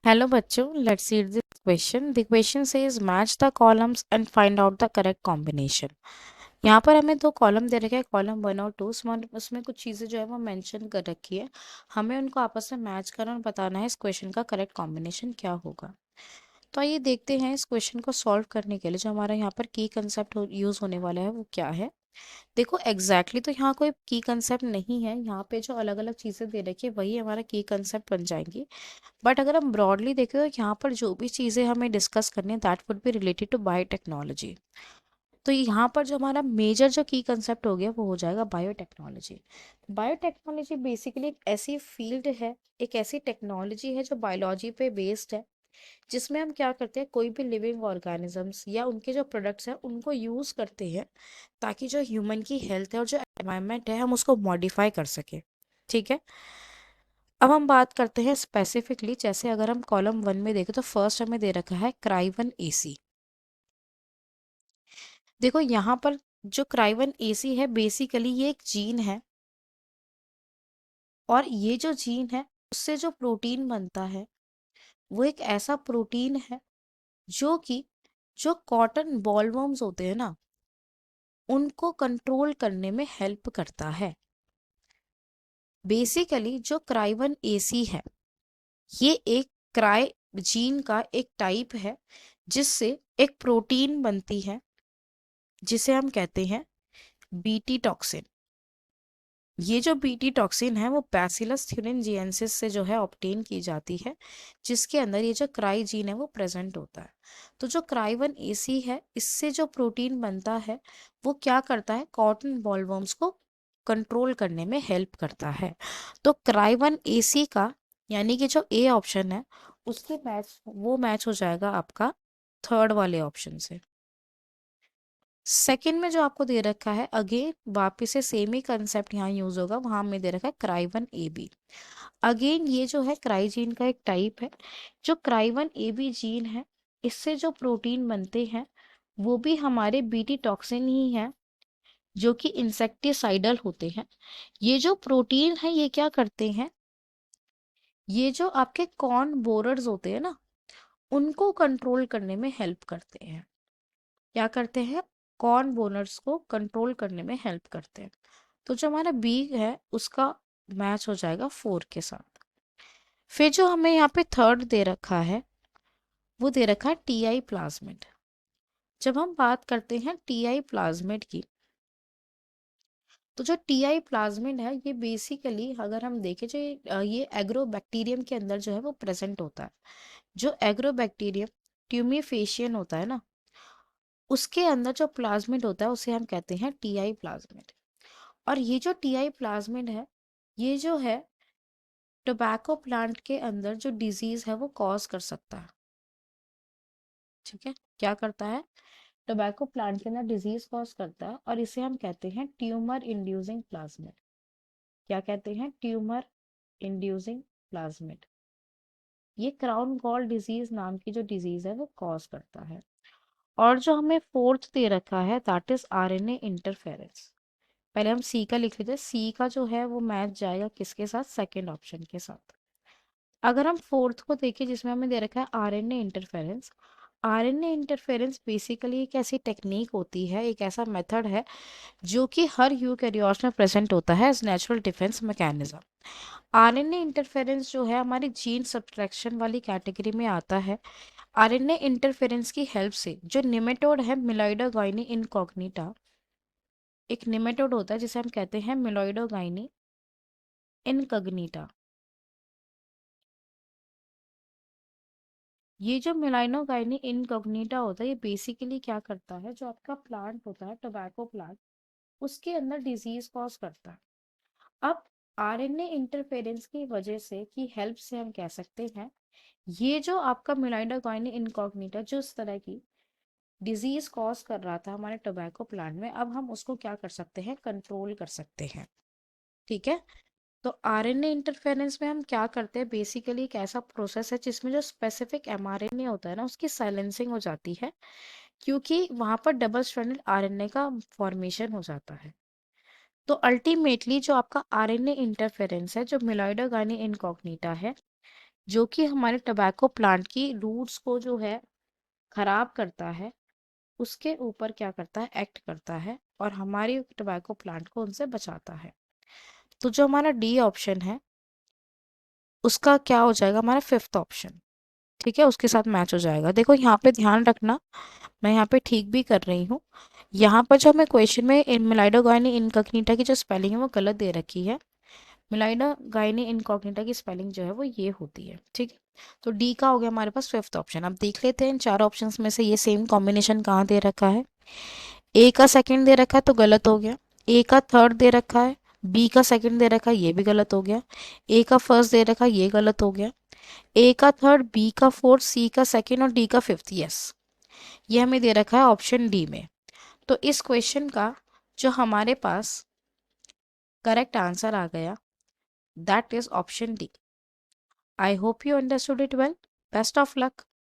Hello बच्चों, let's read this question. The question says match the columns and find out the correct combination. यहाँ पर हमें दो column दे रखे हैं, कॉलम 1 और 2। उसमें कुछ चीज़ें जो है वो मेंशन कर रखी है। हमें उनको आपस में मैच करना और बताना है इस क्वेश्चन का करेक्ट कॉम्बिनेशन क्या होगा। तो आइए देखते हैं इस क्वेश्चन को सॉल्व करने के लिए जो हमारा यहाँ पर की कंसेप्ट यूज़ होने वाला है वो क्या है। देखो एग्जैक्टली तो यहाँ कोई की कंसेप्ट नहीं है, यहाँ पे जो अलग अलग चीज़ें दे रखी है वही हमारा की कंसेप्ट बन जाएंगी। बट अगर हम ब्रॉडली देखें तो यहाँ पर जो भी चीज़ें हमें डिस्कस करनी है that would be related to biotechnology. तो यहाँ पर जो हमारा मेजर जो की कंसेप्ट हो गया वो हो जाएगा बायोटेक्नोलॉजी। बायोटेक्नोलॉजी बेसिकली एक ऐसी फील्ड है, एक ऐसी टेक्नोलॉजी है जो बायोलॉजी पे बेस्ड है, जिसमें हम क्या करते हैं कोई भी लिविंग ऑर्गेनिजम्स या उनके जो प्रोडक्ट्स हैं उनको यूज़ करते हैं ताकि जो ह्यूमन की हेल्थ है और जो एनवायरनमेंट है हम उसको मॉडिफाई कर सकें। ठीक है, अब हम बात करते हैं स्पेसिफिकली। जैसे अगर हम कॉलम 1 में देखें तो फर्स्ट हमें दे रखा है क्राइवन एसी। देखो यहाँ पर जो क्राइवन एसी है बेसिकली ये एक जीन है, और ये जो जीन है उससे जो प्रोटीन बनता है वो एक ऐसा प्रोटीन है जो कि जो कॉटन बॉलवर्म्स होते हैं ना उनको कंट्रोल करने में हेल्प करता है। बेसिकली जो क्राइवन एसी है ये एक क्राई जीन का एक टाइप है जिससे एक प्रोटीन बनती है जिसे हम कहते हैं बीटी टॉक्सिन। ये जो बीटी टॉक्सिन है वो बैसिलस थ्यूरिनजिएंसिस से जो है ऑब्टेन की जाती है, जिसके अंदर ये जो क्राई जीन है वो प्रेजेंट होता है। तो जो क्राइवन एसी है इससे जो प्रोटीन बनता है वो क्या करता है, कॉटन बॉलवर्म्स को कंट्रोल करने में हेल्प करता है। तो क्राइवन एसी का यानी कि जो ए ऑप्शन है उसके मैच हो जाएगा आपका थर्ड वाले ऑप्शन से। सेकंड में जो आपको दे रखा है अगेन वापिस से सेम ही कंसेप्ट यहाँ यूज होगा, वहां में दे रखा है क्राइवन ए बी। अगेन ये जो है क्राइजीन का एक टाइप है। जो क्राइवन ए बी जीन है इससे जो प्रोटीन बनते हैं वो भी हमारे बीटी टॉक्सिन ही है जो कि इंसेक्टिसाइडल होते हैं। ये जो प्रोटीन है ये क्या करते हैं, ये जो आपके कॉर्न बोरर्स होते हैं ना उनको कंट्रोल करने में हेल्प करते हैं। क्या करते हैं, कॉर्न बोनर्स को कंट्रोल करने में हेल्प करते हैं। तो जो हमारा बी है उसका मैच हो जाएगा 4 के साथ। फिर जो हमें यहाँ पे थर्ड दे रखा है वो दे रखा है टीआई प्लाज्मिड। जब हम बात करते हैं टीआई प्लाज्मिड की तो जो टीआई प्लाज्मिड है ये बेसिकली अगर हम देखें जो ये एग्रोबैक्टीरियम के अंदर जो है वो प्रेजेंट होता है। जो एग्रोबैक्टीरियम ट्यूमीफेशियन होता है ना उसके अंदर जो प्लाज्मिड होता है उसे हम कहते हैं टीआई प्लाज्मिड। और ये जो टीआई प्लाज्मिड है ये जो है टोबैको प्लांट के अंदर जो डिजीज है वो कॉज कर सकता है। ठीक है, क्या करता है, टोबैको प्लांट के अंदर डिजीज कॉज करता है और इसे हम कहते हैं ट्यूमर इंड्यूसिंग प्लाज्मिड। क्या कहते हैं, ट्यूमर इंड्यूसिंग प्लाज्मिड। ये क्राउन गॉल डिजीज नाम की जो डिजीज है वो कॉज करता है। और जो हमें फोर्थ दे रखा है दैट इज आरएनए इंटरफेरेंस। पहले हम सी का लिख लेते हैं, सी का जो है वो मैच जाएगा किसके साथ, सेकेंड ऑप्शन के साथ। अगर हम फोर्थ को देखें जिसमें हमें दे रखा है RNA interference. RNA interference basically एक ऐसी टेक्निक होती है, एक ऐसा मेथड है जो कि हर यूकेरियोट्स में प्रेजेंट होता है as natural defence mechanism. RNA interference जो है हमारी जीन सब्सट्रैक्शन वाली कैटेगरी में आता है। आरएनए इंटरफेरेंस की हेल्प से जो निमेटोड है मिलॉइडोगाइनी इनकॉग्निटा, एक निमेटोड होता है जिसे हम कहते हैं मिलॉइडोगाइनी इनकॉग्निटा। ये जो मिलाइनोगाइनी इनकॉग्निटा होता है ये बेसिकली क्या करता है, जो आपका प्लांट होता है टोबैको प्लांट उसके अंदर डिजीज कॉज करता है। अब आरएनए इंटरफेरेंस की वजह से की हेल्प से हम कह सकते हैं ये जो आपका मिलाइनोगाइनी इनकॉग्निटा जो इस तरह की डिजीज कॉज कर रहा था हमारे टोबैको प्लांट में, अब हम उसको क्या कर सकते हैं, कंट्रोल कर सकते हैं। ठीक है, तो आरएनए इंटरफेरेंस में हम क्या करते हैं, बेसिकली एक ऐसा प्रोसेस है जिसमें जो स्पेसिफिक एमआरएनए होता है ना उसकी साइलेंसिंग हो जाती है, क्योंकि वहां पर डबल स्ट्रैंडेड आरएनए का फॉर्मेशन हो जाता है। तो अल्टीमेटली जो आपका आरएनए इंटरफेरेंस है जो मिलॉइडोगानी इनकॉग्निटा है जो कि हमारे टबैको प्लांट की रूट्स को जो है खराब करता है, उसके ऊपर क्या करता है, एक्ट करता है और हमारी टबैको प्लांट को उनसे बचाता है। तो जो हमारा डी ऑप्शन है उसका क्या हो जाएगा, हमारा फिफ्थ ऑप्शन, ठीक है, उसके साथ मैच हो जाएगा। देखो यहाँ पे ध्यान रखना, मैं यहाँ पे ठीक भी कर रही हूँ। यहाँ पर जो हमें क्वेश्चन में मिलाइडोगाइनी इनकॉग्निटा की जो स्पेलिंग है वो गलत दे रखी है। मिलाइडोगाइनी इनकॉग्निटा की स्पेलिंग जो है वो ये होती है, ठीक है। तो डी का हो गया हमारे पास फिफ्थ ऑप्शन। अब देख लेते हैं इन चार ऑप्शंस में से ये सेम कॉम्बिनेशन कहाँ दे रखा है। ए का सेकंड दे रखा है तो गलत हो गया, ए का थर्ड दे रखा है, बी का सेकंड दे रखा है ये भी गलत हो गया, ए का फर्स्ट दे रखा है ये गलत हो गया, ए का थर्ड, बी का फोर्थ, सी का सेकंड और डी का फिफ्थ, यस, ये हमें दे रखा है ऑप्शन डी में। तो इस क्वेश्चन का जो हमारे पास करेक्ट आंसर आ गया, that is option D. I hope you understood it well. Best of luck.